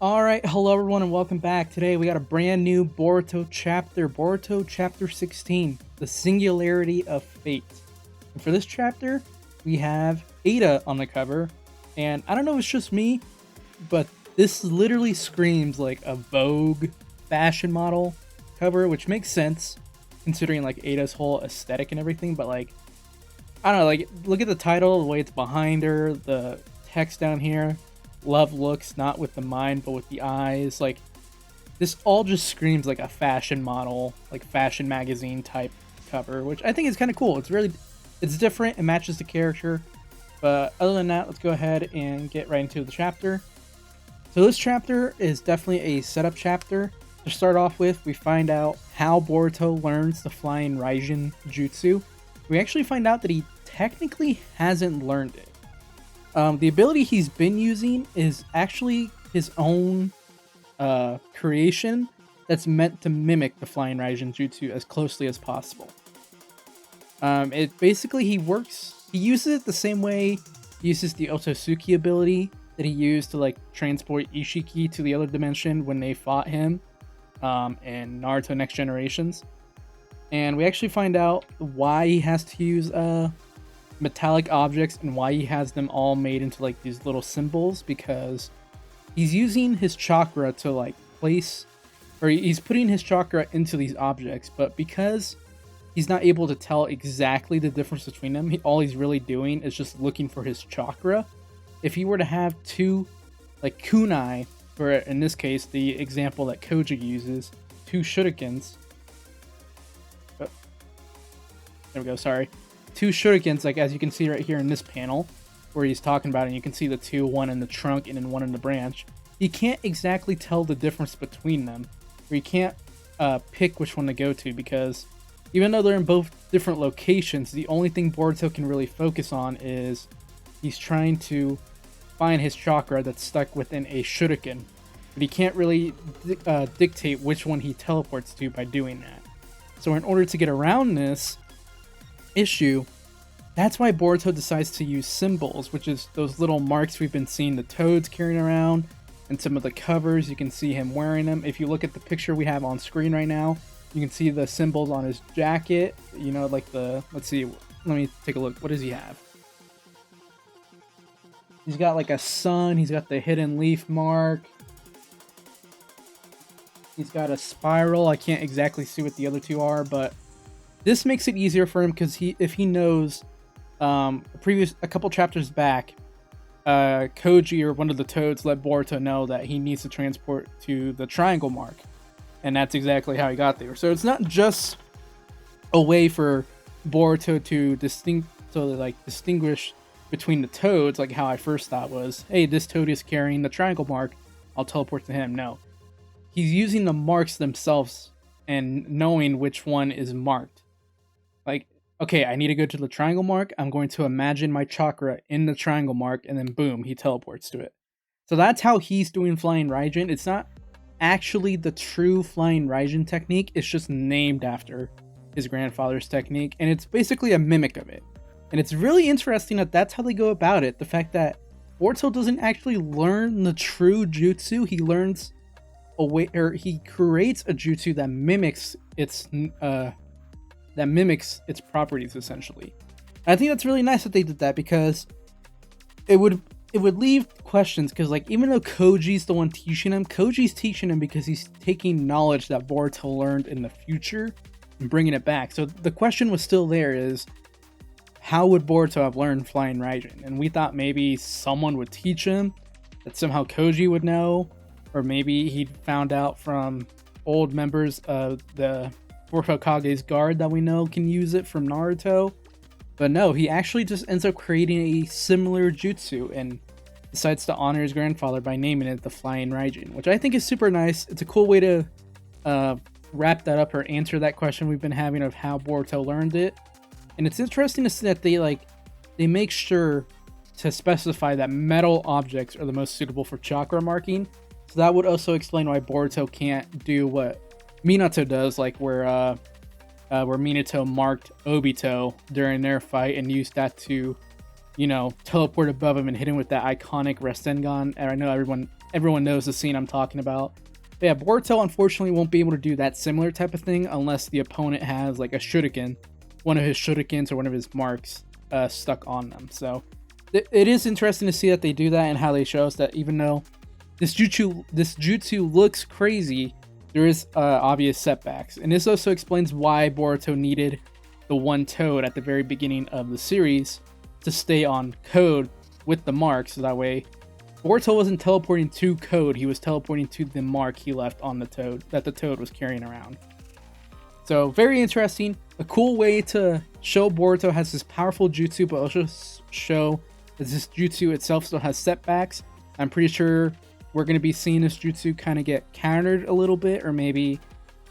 Alright, hello everyone and welcome back. Today we got a brand new Boruto chapter 16, The Singularity of Fate. And for this chapter, we have Ada on the cover, and I don't know if it's just me, but this literally screams like a Vogue fashion model cover, which makes sense considering like Ada's whole aesthetic and everything, but like, I don't know, like, look at the title, the way it's behind her, the text down here. Love looks not with the mind but with the eyes. Like, this all just screams like a fashion model, like fashion magazine type cover, which I think is kind of cool. It's different, it matches the character. But other than that, let's go ahead and get right into the chapter. So this chapter is definitely a setup chapter. To start off with, we find out how Boruto learns the Flying Raijin Jutsu. We actually find out that he technically hasn't learned it. The ability he's been using is actually his own creation that's meant to mimic the Flying Raijin Jutsu as closely as possible. It basically he uses it the same way he uses the Otosuki ability that he used to like transport Ishiki to the other dimension when they fought him in Naruto Next Generations. And we actually find out why he has to use metallic objects and why he has them all made into like these little symbols, because he's using his chakra to like place, or he's putting his chakra into these objects, but because he's not able to tell exactly the difference between them, all he's really doing is just looking for his chakra. If he were to have two like kunai, for in this case the example that Koji uses, two shurikens, oh, there we go, sorry, two shurikens, like as you can see right here in this panel where he's talking about it, and you can see the two, one in the trunk and then one in the branch. He can't exactly tell the difference between them, or he can't pick which one to go to, because even though they're in both different locations, the only thing Boruto can really focus on is he's trying to find his chakra that's stuck within a shuriken, but he can't really dictate which one he teleports to by doing that. So in order to get around this issue, that's why Boruto decides to use symbols, which is those little marks we've been seeing the toads carrying around, and some of the covers you can see him wearing them. If you look at the picture we have on screen right now, you can see the symbols on his jacket, you know, like the, let's see, let me take a look. What does he have? He's got like a sun, he's got the hidden leaf mark, he's got a spiral. I can't exactly see what the other two are, but this makes it easier for him because if he knows, a couple chapters back, Koji or one of the toads let Boruto know that he needs to transport to the triangle mark, and that's exactly how he got there. So it's not just a way for Boruto to distinguish between the toads, like how I first thought was, hey, this toad is carrying the triangle mark, I'll teleport to him. No, he's using the marks themselves and knowing which one is marked. Like, okay, I need to go to the triangle mark. I'm going to imagine my chakra in the triangle mark, and then boom, he teleports to it. So that's how he's doing Flying Raijin. It's not actually the true Flying Raijin technique. It's just named after his grandfather's technique, and it's basically a mimic of it. And it's really interesting that that's how they go about it. The fact that Boruto doesn't actually learn the true jutsu. He learns a way, or he creates a jutsu that mimics its properties, essentially. And I think that's really nice that they did that, because it would leave questions, because like, even though Koji's the one teaching him, Koji's teaching him because he's taking knowledge that Boruto learned in the future and bringing it back. So the question was still there, is how would Boruto have learned Flying Raijin? And we thought maybe someone would teach him, that somehow Koji would know, or maybe he'd found out from old members of the Hokage's guard that we know can use it from Naruto. But no, he actually just ends up creating a similar jutsu and decides to honor his grandfather by naming it the Flying Raijin, which I think is super nice. It's a cool way to wrap that up, or answer that question we've been having of how Boruto learned it. And it's interesting to see that they make sure to specify that metal objects are the most suitable for chakra marking. So that would also explain why Boruto can't do what Minato does, like where Minato marked Obito during their fight and used that to, teleport above him and hit him with that iconic Rasengan. And I know everyone knows the scene I'm talking about. But yeah, Boruto unfortunately won't be able to do that similar type of thing unless the opponent has like a shuriken, one of his shurikens or one of his marks stuck on them. So it is interesting to see that they do that and how they show us that even though this jutsu looks crazy, there is obvious setbacks. And this also explains why Boruto needed the one toad at the very beginning of the series to stay on code with the mark, so that way Boruto wasn't teleporting to code, he was teleporting to the mark he left on the toad, that the toad was carrying around. So very interesting, a cool way to show Boruto has this powerful jutsu, but also show that this jutsu itself still has setbacks. I'm pretty sure we're going to be seeing this jutsu kind of get countered a little bit, or maybe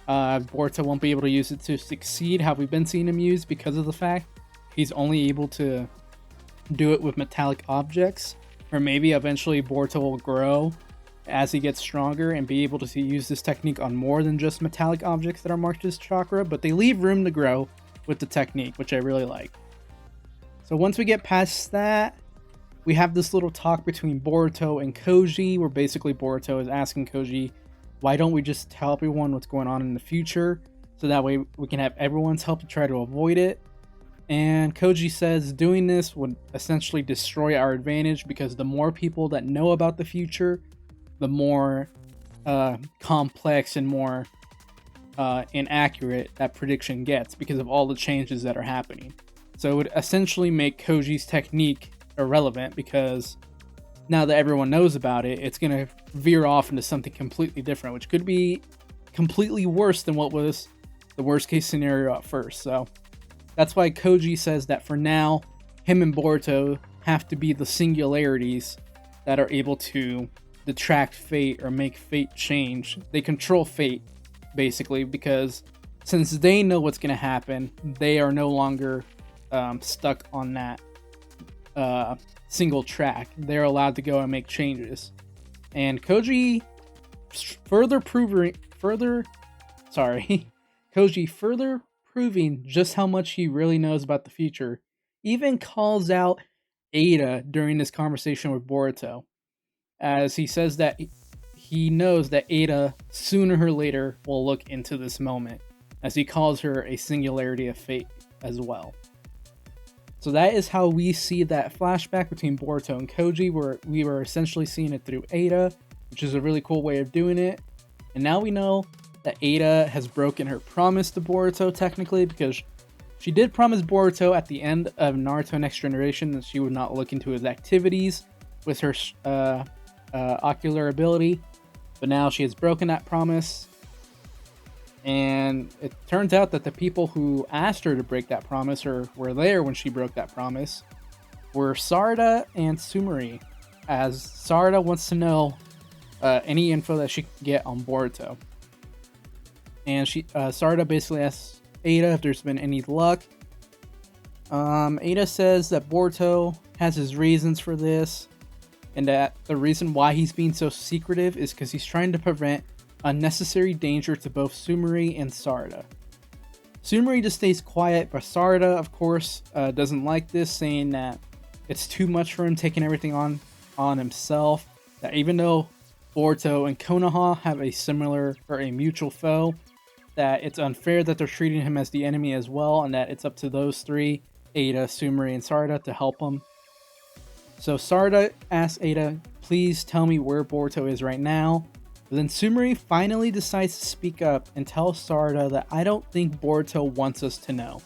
Boruto won't be able to use it to succeed how we've been seeing him use, because of the fact he's only able to do it with metallic objects. Or maybe eventually Boruto will grow as he gets stronger and be able to use this technique on more than just metallic objects that are marked as chakra, but they leave room to grow with the technique, which I really like. So once we get past that, we have this little talk between Boruto and Koji, where basically Boruto is asking Koji, why don't we just tell everyone what's going on in the future, so that way we can have everyone's help to try to avoid it. And Koji says doing this would essentially destroy our advantage, because the more people that know about the future, the more complex and more inaccurate that prediction gets, because of all the changes that are happening. So it would essentially make Koji's technique irrelevant, because now that everyone knows about it, it's going to veer off into something completely different, which could be completely worse than what was the worst case scenario at first. So that's why Koji says that for now, him and Boruto have to be the singularities that are able to detract fate or make fate change. They control fate, basically, because since they know what's going to happen, they are no longer stuck on that single track. They're allowed to go and make changes. And Koji further proving just how much he really knows about the future, even calls out Ada during this conversation with Boruto, as he says that he knows that Ada sooner or later will look into this moment, as he calls her a singularity of fate as well. So that is how we see that flashback between Boruto and Koji, where we were essentially seeing it through Ada, which is a really cool way of doing it. And now we know that Ada has broken her promise to Boruto, technically, because she did promise Boruto at the end of Naruto Next Generation that she would not look into his activities with her ocular ability, but now she has broken that promise. And it turns out that the people who asked her to break that promise, or were there when she broke that promise, were Sarada and Sumire, as Sarada wants to know any info that she can get on Boruto. And Sarada basically asks Ada if there's been any luck. Ada says that Boruto has his reasons for this, and that the reason why he's being so secretive is because he's trying to prevent unnecessary danger to both Sumire and Sarada. Sumire just stays quiet, but Sarada, of course, doesn't like this, saying that it's too much for him, taking everything on himself. That even though Boruto and Konoha have a similar or a mutual foe, that it's unfair that they're treating him as the enemy as well, and that it's up to those three, Ada, Sumire, and Sarada, to help him. So Sarada asks Ada, please tell me where Boruto is right now. But then Sumire finally decides to speak up and tell Sarada that I don't think Boruto wants us to know.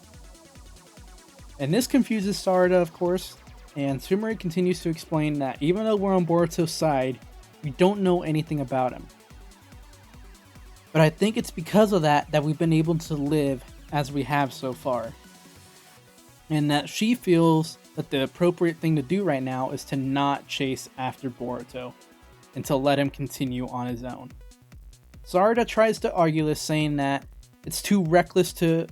And this confuses Sarada, of course, and Sumire continues to explain that even though we're on Boruto's side, we don't know anything about him. But I think it's because of that we've been able to live as we have so far. And that she feels that the appropriate thing to do right now is to not chase after Boruto, and to let him continue on his own. Sarada tries to argue this, saying that it's too reckless to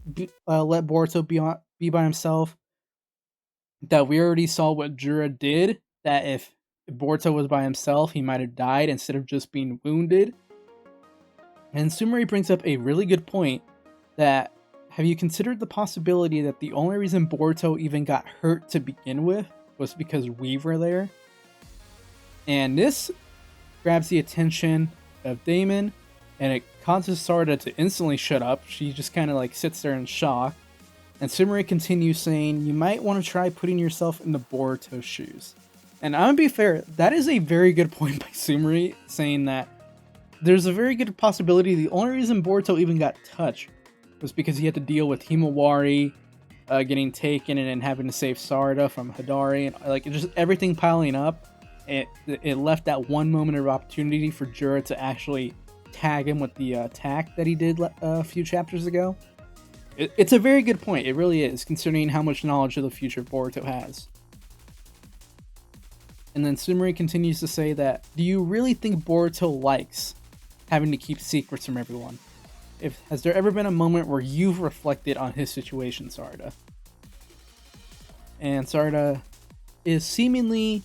let Boruto be by himself, that we already saw what Jura did, that if Boruto was by himself, he might have died instead of just being wounded. And Sumire brings up a really good point, that have you considered the possibility that the only reason Boruto even got hurt to begin with was because we were there? And this grabs the attention of Damon, and it causes Sarada to instantly shut up. She just kind of like sits there in shock. And Sumire continues saying, you might want to try putting yourself in the Boruto's shoes. And I'm gonna be fair, that is a very good point by Sumire, saying that there's a very good possibility the only reason Boruto even got touched was because he had to deal with Himawari getting taken and then having to save Sarada from Hidari, and like just everything piling up. It left that one moment of opportunity for Jura to actually tag him with the attack that he did a few chapters ago. It's a very good point, it really is, considering how much knowledge of the future Boruto has. And then Sumire continues to say that, do you really think Boruto likes having to keep secrets from everyone? Has there ever been a moment where you've reflected on his situation, Sarada? And Sarada is seemingly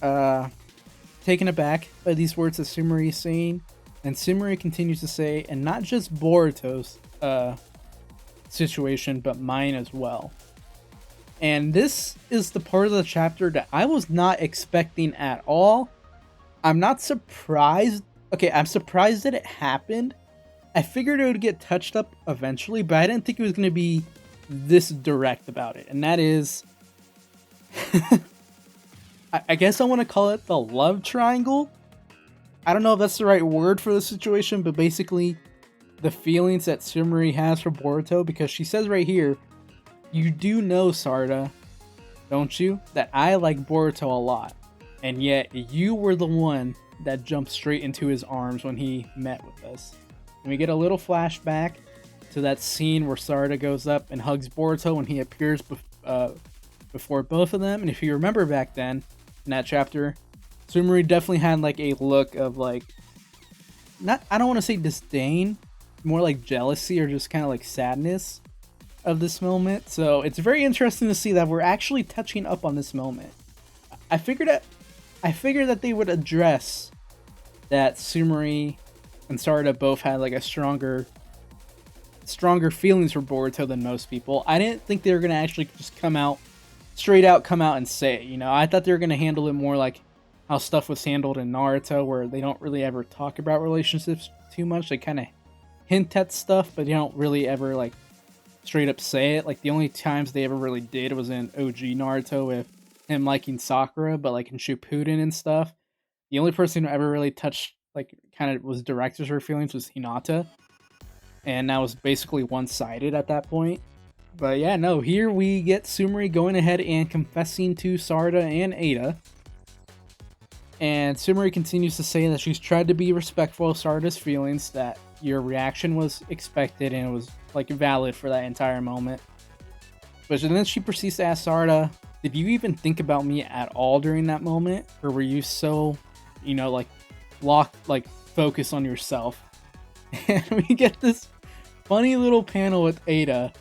taken aback by these words that Sumire is saying. And Sumire continues to say, and not just Boruto's situation, but mine as well. And this is the part of the chapter that I was not expecting at all. I'm not surprised. Okay, I'm surprised that it happened. I figured it would get touched up eventually, but I didn't think it was going to be this direct about it. And that is, I guess I want to call it the love triangle. I don't know if that's the right word for the situation, but basically the feelings that Sumire has for Boruto, because she says right here, you do know, Sarada, don't you, that I like Boruto a lot, and yet you were the one that jumped straight into his arms when he met with us. And we get a little flashback to that scene where Sarada goes up and hugs Boruto when he appears before both of them. And if you remember back then, in that chapter, Sumire definitely had like a look of like, I don't want to say disdain, more like jealousy or just kind of like sadness of this moment. So it's very interesting to see that we're actually touching up on this moment. I figured that they would address that Sumire and Sarada both had like a stronger feelings for Boruto than most people. I didn't think they were gonna actually just come out and say it, you know. I thought they were gonna handle it more like how stuff was handled in Naruto, where they don't really ever talk about relationships too much. They kind of hint at stuff, but they don't really ever like straight up say it. Like the only times they ever really did was in OG Naruto with him liking Sakura, but like in Shippuden and stuff, the only person who ever really touched, like kind of was direct to her feelings, was Hinata, and that was basically one-sided at that point. But yeah, no, here we get Sumire going ahead and confessing to Sarada and Ada. And Sumire continues to say that she's tried to be respectful of Sarada's feelings, that your reaction was expected and it was like valid for that entire moment. But then she proceeds to ask Sarada, did you even think about me at all during that moment? Or were you so, you know, like locked, like focused on yourself? And we get this funny little panel with Ada.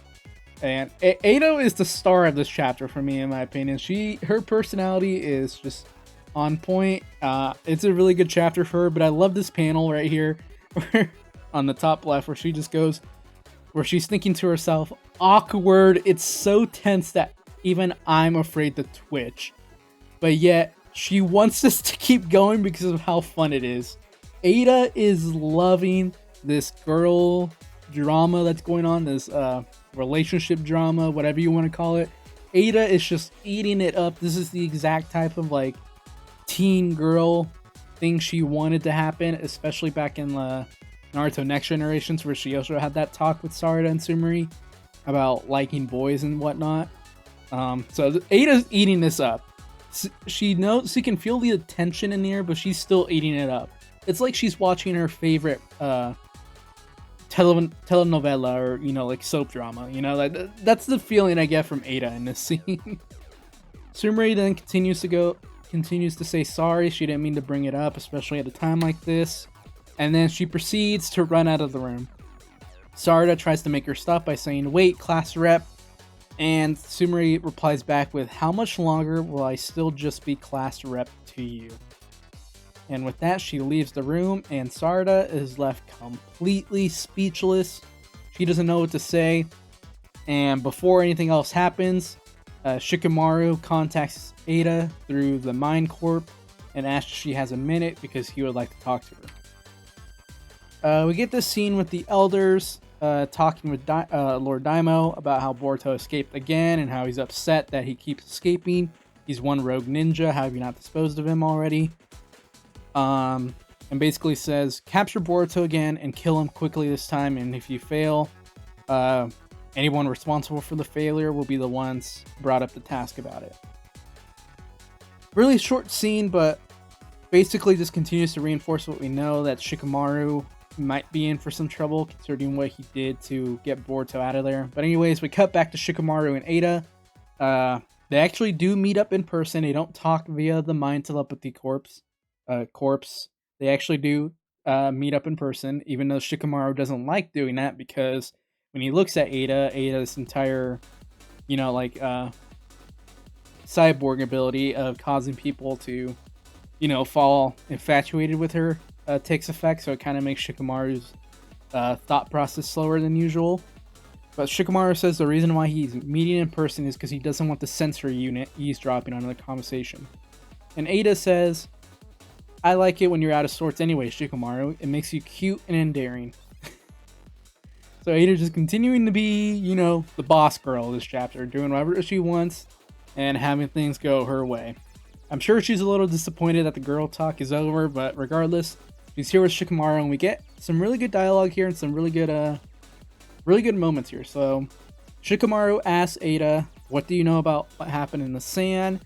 And Ada is the star of this chapter for me, in my opinion. Her personality is just on point. It's a really good chapter for her, but I love this panel right here on the top left where she just goes, where she's thinking to herself, awkward, it's so tense that even I'm afraid to twitch. But yet, she wants us to keep going because of how fun it is. Ada is loving this girl drama that's going on, this relationship drama, whatever you want to call it. Ada is just eating it up. This is the exact type of like teen girl thing she wanted to happen, especially back in Naruto Next Generations, where she also had that talk with Sarada and Sumire about liking boys and whatnot. So Ada's eating this up. She knows, she can feel the tension in the air, but she's still eating it up. It's like she's watching her favorite telenovela, or, you know, like soap drama. You know, like that's the feeling I get from Ada in this scene. Sumire then continues to say sorry, she didn't mean to bring it up, especially at a time like this. And then she proceeds to run out of the room. Sarada tries to make her stop by saying, wait, class rep. And Sumire replies back with, how much longer will I still just be class rep to you? And with that, she leaves the room, and Sarada is left completely speechless. She doesn't know what to say. And before anything else happens, Shikamaru contacts Ada through the Mind Corp and asks if she has a minute because he would like to talk to her. We get this scene with the elders talking with Lord Daimo about how Boruto escaped again and how he's upset that he keeps escaping. He's one rogue ninja. How have you not disposed of him already? And basically says, capture Boruto again and kill him quickly this time. And if you fail, anyone responsible for the failure will be the ones brought up to task about it. Really short scene, but basically just continues to reinforce what we know, that Shikamaru might be in for some trouble considering what he did to get Boruto out of there. But anyways, we cut back to Shikamaru and Ada. They actually do meet up in person. They don't talk via the mind telepathy corpse. They actually do meet up in person, even though Shikamaru doesn't like doing that because when he looks at Ada's entire, cyborg ability of causing people to, fall infatuated with her takes effect. So it kind of makes Shikamaru's thought process slower than usual. But Shikamaru says the reason why he's meeting in person is because he doesn't want the sensor unit eavesdropping on the conversation. And Ada says, I like it when you're out of sorts anyway, Shikamaru. It makes you cute and endearing. So Ada just continuing to be, the boss girl of this chapter, doing whatever she wants and having things go her way. I'm sure she's a little disappointed that the girl talk is over, but regardless, she's here with Shikamaru, and we get some really good dialogue here and some really good moments here. So Shikamaru asks Ada, what do you know about what happened in the sand?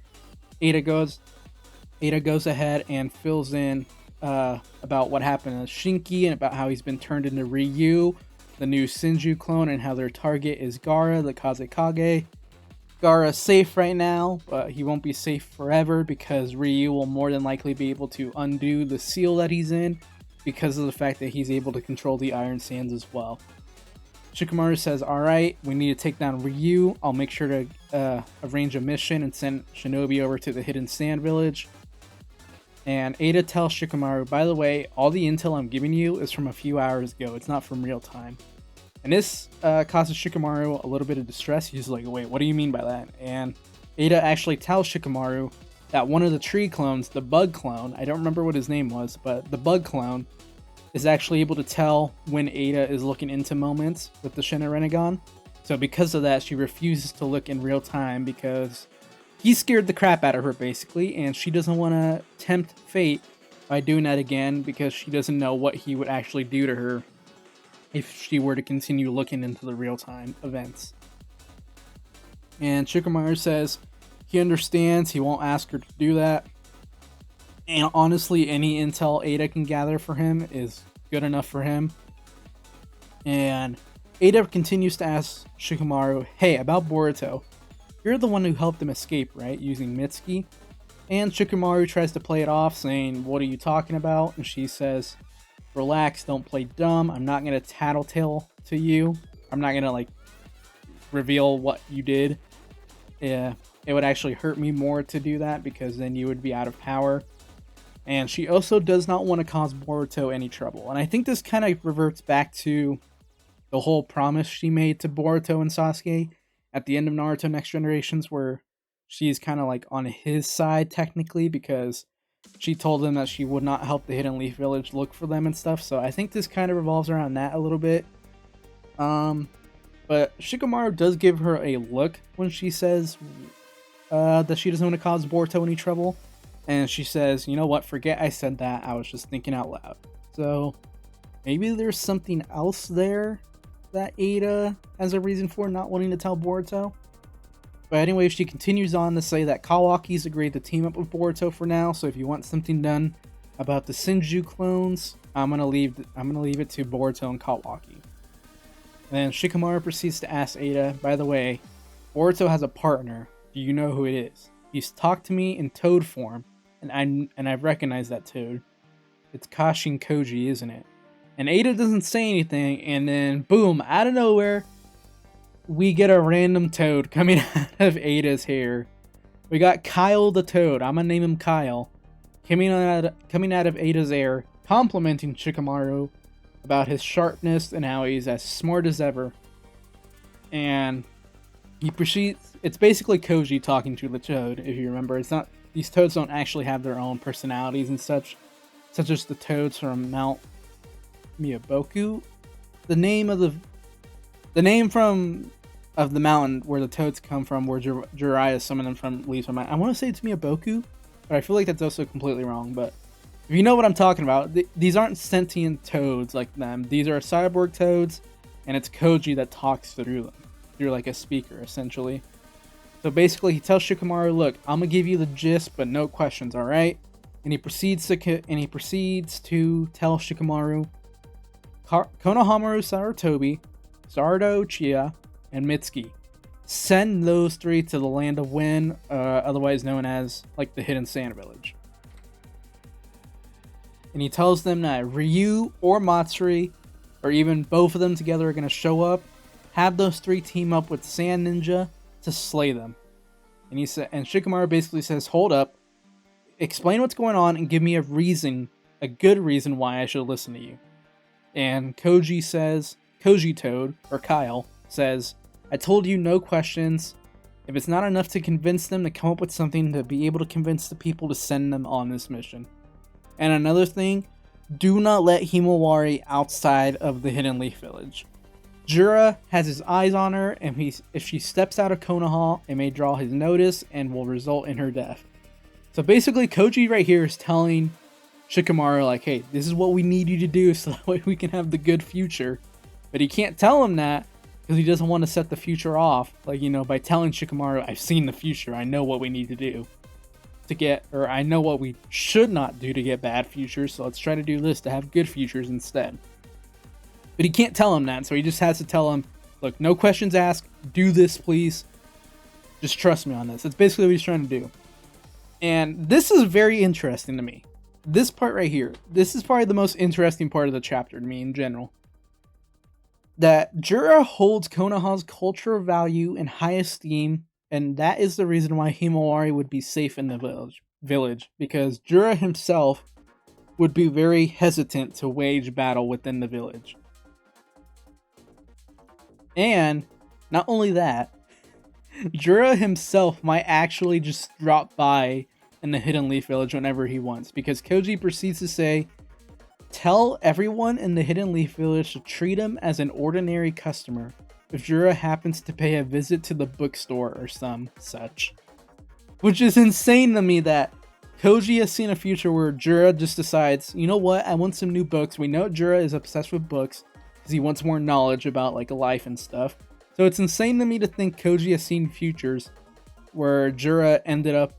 Ada goes ahead and fills in about what happened to Shinki and about how he's been turned into Ryu, the new Senju clone, and how their target is Gaara, the Kazekage. Gaara's safe right now, but he won't be safe forever because Ryu will more than likely be able to undo the seal that he's in because of the fact that he's able to control the Iron Sands as well. Shikamaru says, alright, we need to take down Ryu. I'll make sure to arrange a mission and send Shinobi over to the Hidden Sand Village. And Ada tells Shikamaru, by the way, all the intel I'm giving you is from a few hours ago. It's not from real time. And this causes Shikamaru a little bit of distress. He's like, wait, what do you mean by that? And Ada actually tells Shikamaru that one of the tree clones, the bug clone, I don't remember what his name was, but the bug clone is actually able to tell when Ada is looking into moments with the Shinra-Rinnegan. So because of that, she refuses to look in real time because he scared the crap out of her, basically, and she doesn't want to tempt fate by doing that again because she doesn't know what he would actually do to her if she were to continue looking into the real-time events. And Shikamaru says he understands, he won't ask her to do that. And honestly, any intel Ada can gather for him is good enough for him. And Ada continues to ask Shikamaru, hey, about Boruto, you're the one who helped him escape, right, using Mitsuki? And Shikamaru tries to play it off, saying, what are you talking about? And she says, relax, don't play dumb. I'm not going to tattletale to you. I'm not going to, reveal what you did. Yeah, it would actually hurt me more to do that because then you would be out of power. And she also does not want to cause Boruto any trouble. And I think this kind of reverts back to the whole promise she made to Boruto and Sasuke at the end of Naruto Next Generations, where she's kind of on his side technically because she told him that she would not help the Hidden Leaf Village look for them and stuff. So I think this kind of revolves around that a little bit. But Shikamaru does give her a look when she says that she doesn't want to cause Boruto any trouble. And she says, you know what, forget I said that, I was just thinking out loud. So maybe there's something else there that Ada has a reason for not wanting to tell Boruto. But anyway, she continues on to say that Kawaki's agreed to team up with Boruto for now, so if you want something done about the Senju clones, I'm gonna leave it to Boruto and Kawaki. And then Shikamaru proceeds to ask Ada, by the way, Boruto has a partner. Do you know who it is? He's talked to me in toad form, and I've recognized that toad. It's Kashin Koji, isn't it? And Ada doesn't say anything, and then boom, out of nowhere, we get a random toad coming out of Ada's hair. We got Kyle the Toad, I'm gonna name him Kyle, coming out of Ada's hair, complimenting Shikamaru about his sharpness and how he's as smart as ever. And he proceeds, it's basically Koji talking to the toad, if you remember. It's not these toads don't actually have their own personalities and such as the toads from Mount Miyaboku. The name of the mountain where the toads come from, where Jiraiya summoned them from, leaves my mind. I want to say it's Miyaboku, but I feel like that's also completely wrong. But if you know what I'm talking about, these aren't sentient toads like them. These are cyborg toads, and it's Koji that talks through them, through like a speaker, essentially. So basically, he tells Shikamaru, "Look, I'm gonna give you the gist, but no questions, all right?" And he proceeds to tell Shikamaru, Konohamaru Sarutobi, Sarada Uchiha, and Mitsuki, send those three to the Land of Wind, otherwise known as like the Hidden Sand Village. And he tells them that Ryu or Matsuri, or even both of them together, are going to show up, have those three team up with Sand Ninja to slay them. And Shikamaru basically says, "Hold up, explain what's going on and give me a good reason why I should listen to you." And Koji Toad, or Kyle, says, "I told you no questions. If it's not enough to convince them, to come up with something to be able to convince the people to send them on this mission. And another thing, do not let Himawari outside of the Hidden Leaf Village. Jura has his eyes on her, and if she steps out of Konoha, it may draw his notice and will result in her death." So basically, Koji right here is telling Shikamaru, like, "Hey, this is what we need you to do so that way we can have the good future." But he can't tell him that because he doesn't want to set the future off, like, by telling Shikamaru, "I've seen the future, I know what we need to do I know what we should not do to get bad futures, so let's try to do this to have good futures instead." But he can't tell him that, so he just has to tell him, "Look, no questions asked, do this please, just trust me on this." That's basically what he's trying to do. And this is very interesting to me. This part right here, this is probably the most interesting part of the chapter to me in general. That Jura holds Konoha's cultural value in high esteem, and that is the reason why Himawari would be safe in the village, because Jura himself would be very hesitant to wage battle within the village. And not only that, Jura himself might actually just drop by in the Hidden Leaf Village whenever he wants, because Koji proceeds to say, "Tell everyone in the Hidden Leaf Village to treat him as an ordinary customer if Jura happens to pay a visit to the bookstore or some such." Which is insane to me that Koji has seen a future where Jura just decides, "You know what, I want some new books." We know Jura is obsessed with books because he wants more knowledge about like life and stuff. So it's insane to me to think Koji has seen futures where Jura ended up,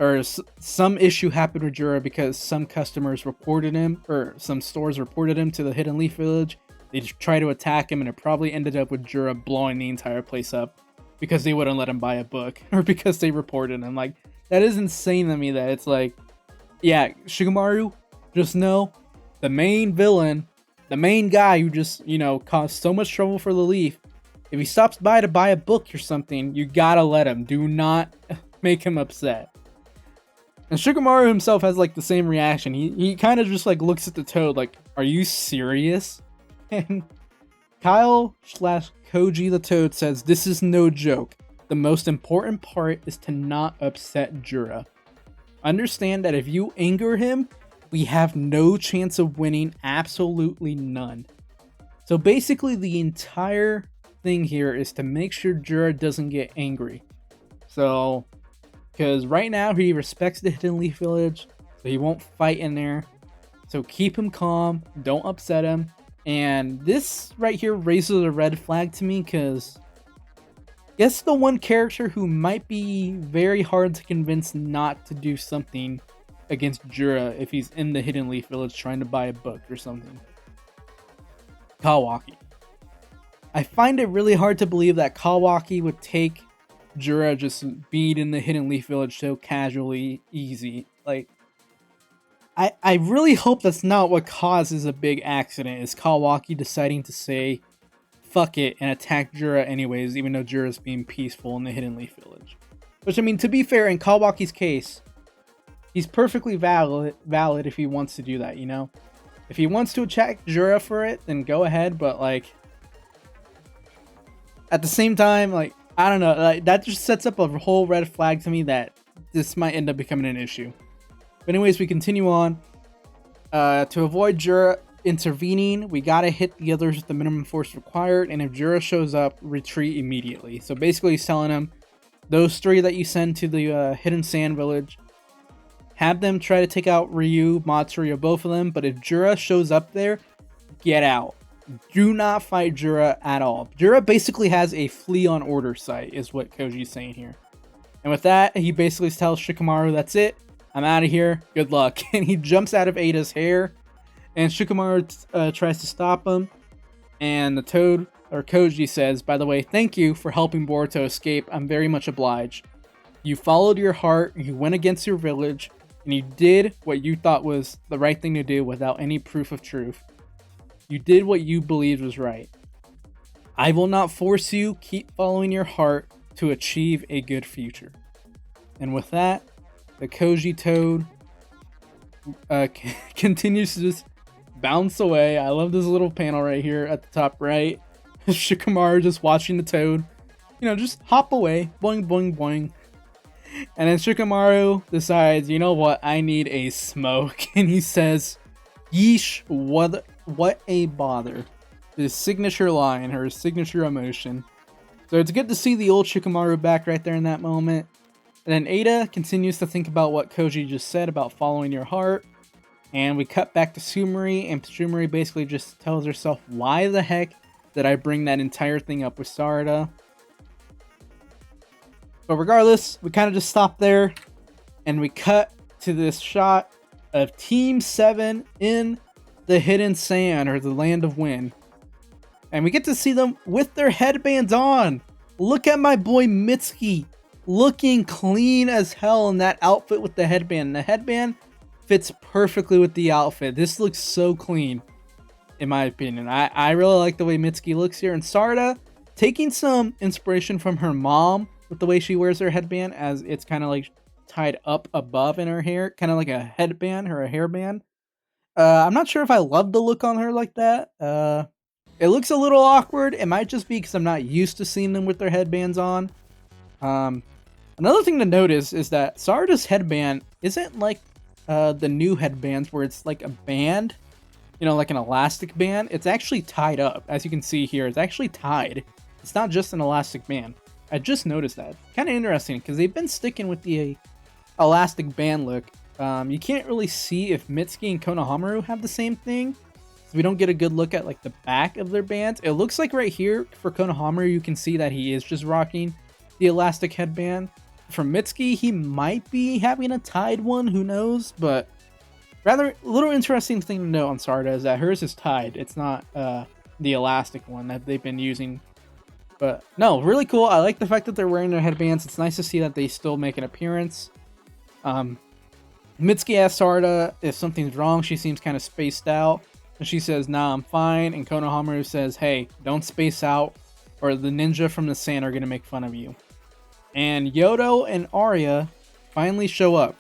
or some issue happened with Jura because some customers reported him, or some stores reported him to the Hidden Leaf Village. They tried to attack him, and it probably ended up with Jura blowing the entire place up because they wouldn't let him buy a book, or because they reported him. Like, that is insane to me that it's like, yeah, Shikamaru, just know, the main villain, the main guy who just, caused so much trouble for the Leaf, if he stops by to buy a book or something, you gotta let him. Do not make him upset. And Shikamaru himself has like the same reaction. He kind of just like looks at the Toad like, "Are you serious?" And Kyle/Koji the Toad says, "This is no joke. The most important part is to not upset Jura. Understand that if you anger him, we have no chance of winning, absolutely none." So basically the entire thing here is to make sure Jura doesn't get angry. So, because right now he respects the Hidden Leaf Village, so he won't fight in there. So keep him calm, don't upset him. And this right here raises a red flag to me, because guess the one character who might be very hard to convince not to do something against Jura if he's in the Hidden Leaf Village trying to buy a book or something. Kawaki. I find it really hard to believe that Kawaki would take Jura just being in the Hidden Leaf Village so casually easy. Like, I really hope that's not what causes a big accident, is Kawaki deciding to say fuck it and attack Jura anyways, even though Jura's being peaceful in the Hidden Leaf Village. Which, I mean, to be fair, in Kawaki's case, he's perfectly valid if he wants to do that, If he wants to attack Jura for it, then go ahead, but like, at the same time, like, I don't know, like, that just sets up a whole red flag to me that this might end up becoming an issue. But anyways, we continue on. To avoid Jura intervening, we gotta hit the others with the minimum force required, and if Jura shows up, retreat immediately. So basically he's telling him, those 3 that you send to the Hidden Sand Village, have them try to take out Ryu, Matsuri, or both of them, but if Jura shows up there, get out. Do not fight Jura at all. Jura basically has a flee on order site, is what Koji's saying here. And with that, he basically tells Shikamaru, that's it. I'm out of here. Good luck. And he jumps out of Ada's hair. And Shikamaru tries to stop him. And the Toad, or Koji, says, by the way, thank you for helping Boruto escape. I'm very much obliged. You followed your heart. You went against your village. And you did what you thought was the right thing to do without any proof of truth. You did what you believed was right. I will not force you. Keep following your heart to achieve a good future. And with that, the Koji Toad continues to just bounce away. I love this little panel right here at the top right. Shikamaru just watching the Toad, just hop away. Boing, boing, boing. And then Shikamaru decides, you know what? I need a smoke. And he says, yeesh, what a bother. His signature line, her signature emotion. So it's good to see the old Shikamaru back right there in that moment. And then Ada continues to think about what Koji just said about following your heart. And we cut back to Sumire, and Sumire basically just tells herself, why the heck did I bring that entire thing up with Sarada? But regardless, we kind of just stop there. And we cut to this shot of Team 7 in the Hidden Sand, or the Land of Wind. And we get to see them with their headbands on. Look at my boy Mitsuki, looking clean as hell in that outfit with the headband. The headband fits perfectly with the outfit. This looks so clean, in my opinion. I really like the way Mitsuki looks here. And Sarada, taking some inspiration from her mom with the way she wears her headband, as it's kind of like tied up above in her hair, kind of like a headband or a hairband. I'm not sure if I love the look on her like that. It looks a little awkward. It might just be because I'm not used to seeing them with their headbands on. Another thing to notice is that Sarada's headband isn't like the new headbands where it's like a band, like an elastic band. It's actually tied up. As you can see here, it's actually tied. It's not just an elastic band. I just noticed that. Kind of interesting because they've been sticking with the elastic band look. You can't really see if Mitsuki and Konohamaru have the same thing, so we don't get a good look at like the back of their bands. It looks like right here for Konohamaru, you can see that he is just rocking the elastic headband. For Mitsuki, he might be having a tied one, who knows? But rather, a little interesting thing to note on Sarada is that hers is tied. It's not the elastic one that they've been using. But no, really cool. I like the fact that they're wearing their headbands. It's nice to see that they still make an appearance. Mitsuki asks Sarada if something's wrong. She seems kind of spaced out. And she says, nah, I'm fine. And Konohamaru says, hey, don't space out, or the ninja from the sand are going to make fun of you. And Yodo and Arya finally show up.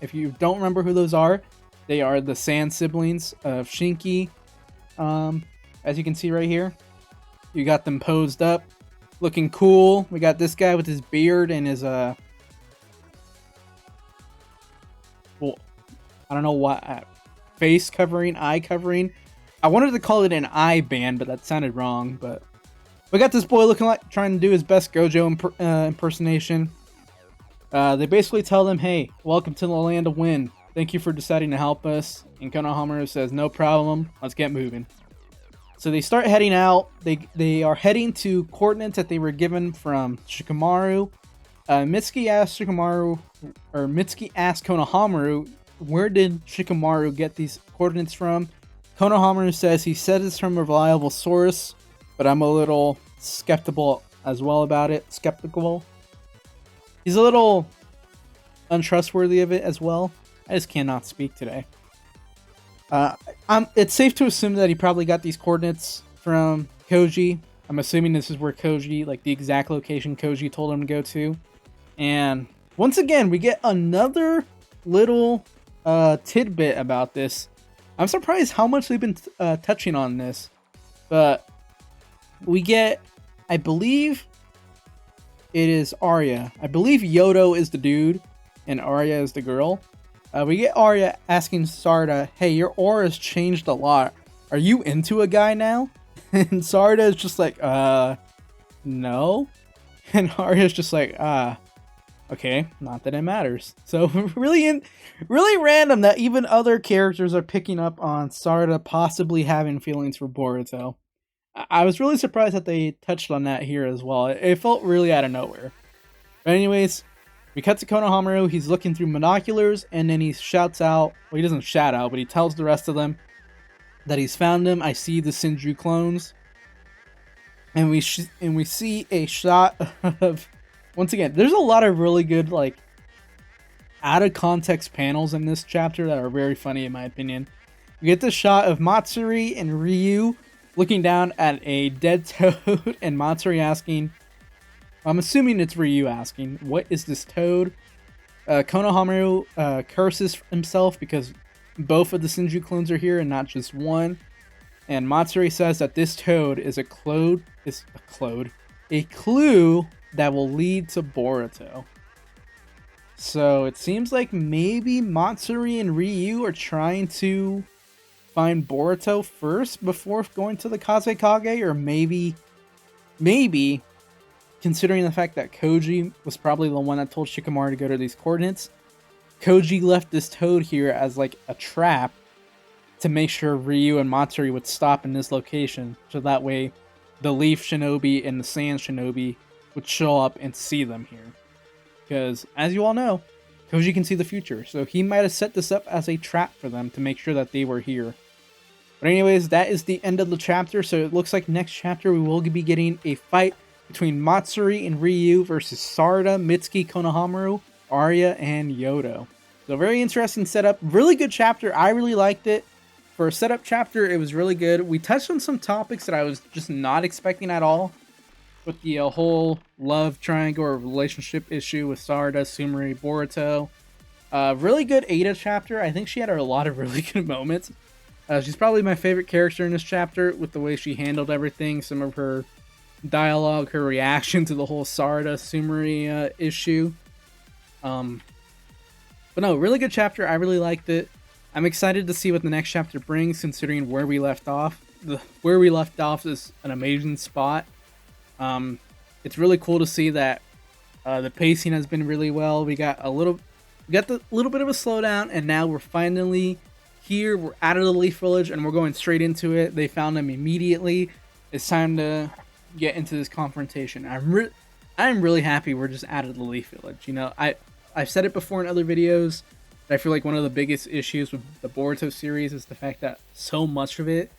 If you don't remember who those are, they are the sand siblings of Shinki. As you can see right here, you got them posed up, looking cool. We got this guy with his beard and his I don't know what, face covering, eye covering. I wanted to call it an eye band, but that sounded wrong. But we got this boy looking like trying to do his best Gojo impersonation. They basically tell them, hey, welcome to the Land of Wind. Thank you for deciding to help us. And Konohamaru says, no problem. Let's get moving. So they start heading out. They are heading to coordinates that they were given from Shikamaru. Mitsuki asked Konohamaru, where did Shikamaru get these coordinates from? Konohamaru says he said it's from a reliable source, but I'm a little skeptical as well about it. Skeptical. He's a little untrustworthy of it as well. I just cannot speak today. It's safe to assume that he probably got these coordinates from Koji. I'm assuming this is where Koji, like the exact location Koji told him to go to. And once again, we get another little tidbit about this. I'm surprised how much they've been touching on this. But we get, I believe it is Arya. I believe Yodo is the dude and Arya is the girl. We get Arya asking Sarada, "Hey, your aura's changed a lot. Are you into a guy now?" And Sarada is just like, no." And Arya's just like, okay, not that it matters. So really random that even other characters are picking up on Sarada possibly having feelings for Boruto. I was really surprised that they touched on that here as well. It felt really out of nowhere. But anyways, we cut to Konohamaru. He's looking through binoculars, and then he shouts out. Well, he doesn't shout out, but he tells the rest of them that he's found them. "I see the Shinju clones." And we see a shot of, once again, there's a lot of really good, like, out of context panels in this chapter that are very funny in my opinion. We get the shot of Matsuri and Ryu looking down at a dead toad, and Matsuri asking, I'm assuming it's Ryu asking, "What is this toad?" Konohamaru curses himself because both of the Shinju clones are here and not just one. And Matsuri says that this toad is a clue that will lead to Boruto. So it seems like maybe Matsuri and Ryu are trying to find Boruto first before going to the Kazekage, or maybe, considering the fact that Koji was probably the one that told Shikamaru to go to these coordinates, Koji left this toad here as like a trap to make sure Ryu and Matsuri would stop in this location, so that way the Leaf Shinobi and the Sand Shinobi would show up and see them here. Because, as you all know, Koji can see the future, so he might have set this up as a trap for them to make sure that they were here. But anyways, that is the end of the chapter, so it looks like next chapter we will be getting a fight between Matsuri and Ryu versus Sarada, Mitsuki, Konohamaru, Arya, and Yodo. So very interesting setup. Really good chapter. I really liked it. For a setup chapter, it was really good. We touched on some topics that I was just not expecting at all. With the whole love triangle or relationship issue with Sarada, Sumire, Boruto. Really good Ada chapter. I think she had a lot of really good moments. She's probably my favorite character in this chapter with the way she handled everything. Some of her dialogue, her reaction to the whole Sarada, Sumire issue. But no, really good chapter. I really liked it. I'm excited to see what the next chapter brings, considering where we left off. Where we left off is an amazing spot. It's really cool to see that the pacing has been really well. We got the little bit of a slowdown, and now we're finally here. We're out of the Leaf Village, and we're going straight into it. They found them immediately. It's time to get into this confrontation. I'm really happy we're just out of the Leaf Village. You know, I've said it before in other videos. I feel like one of the biggest issues with the Boruto series is the fact that so much of it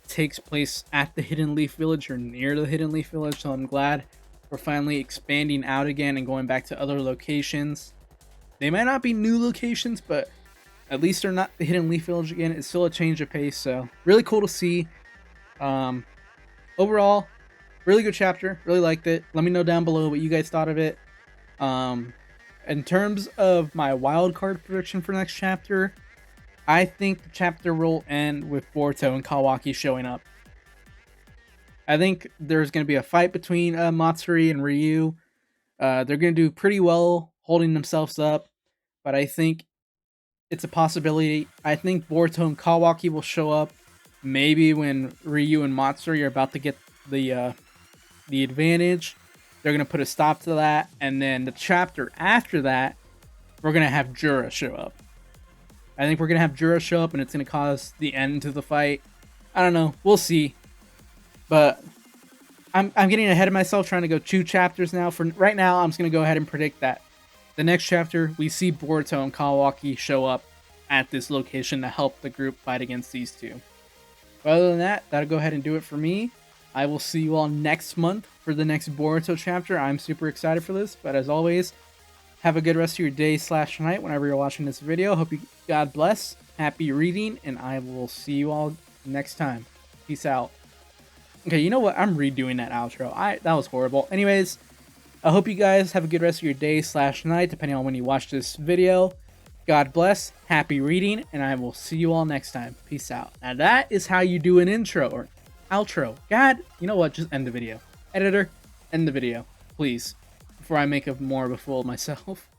takes place at the Hidden Leaf Village or near the Hidden Leaf Village, so I'm glad we're finally expanding out again and going back to other locations. They might not be new locations, but at least they're not the Hidden Leaf Village again. It's still a change of pace, so really cool to see. Overall, really good chapter. Really liked it. Let me know down below what you guys thought of it. In terms of my wildcard prediction for next chapter, I think the chapter will end with Boruto and Kawaki showing up. I think there's going to be a fight between Matsuri and Ryu. They're going to do pretty well holding themselves up, but I think it's a possibility. I think Boruto and Kawaki will show up maybe when Ryu and Matsuri are about to get the advantage. They're going to put a stop to that, and then the chapter after that, we're going to have Jura show up. I think we're going to have Jura show up, and it's going to cause the end to the fight. I don't know. We'll see. But I'm getting ahead of myself trying to go 2 chapters now. For right now, I'm just going to go ahead and predict that the next chapter, we see Boruto and Kawaki show up at this location to help the group fight against these two. But other than that, that'll go ahead and do it for me. I will see you all next month for the next Boruto chapter. I'm super excited for this, but as always, have a good rest of your day / night whenever you're watching this video. Hope you, God bless, happy reading, and I will see you all next time. Peace out. Okay, you know what? I'm redoing that outro. That was horrible. Anyways, I hope you guys have a good rest of your day / night, depending on when you watch this video. God bless, happy reading, and I will see you all next time. Peace out. Now that is how you do an intro or outro. God, you know what? Just end the video. Editor, end the video, please, before I make more of a fool of myself.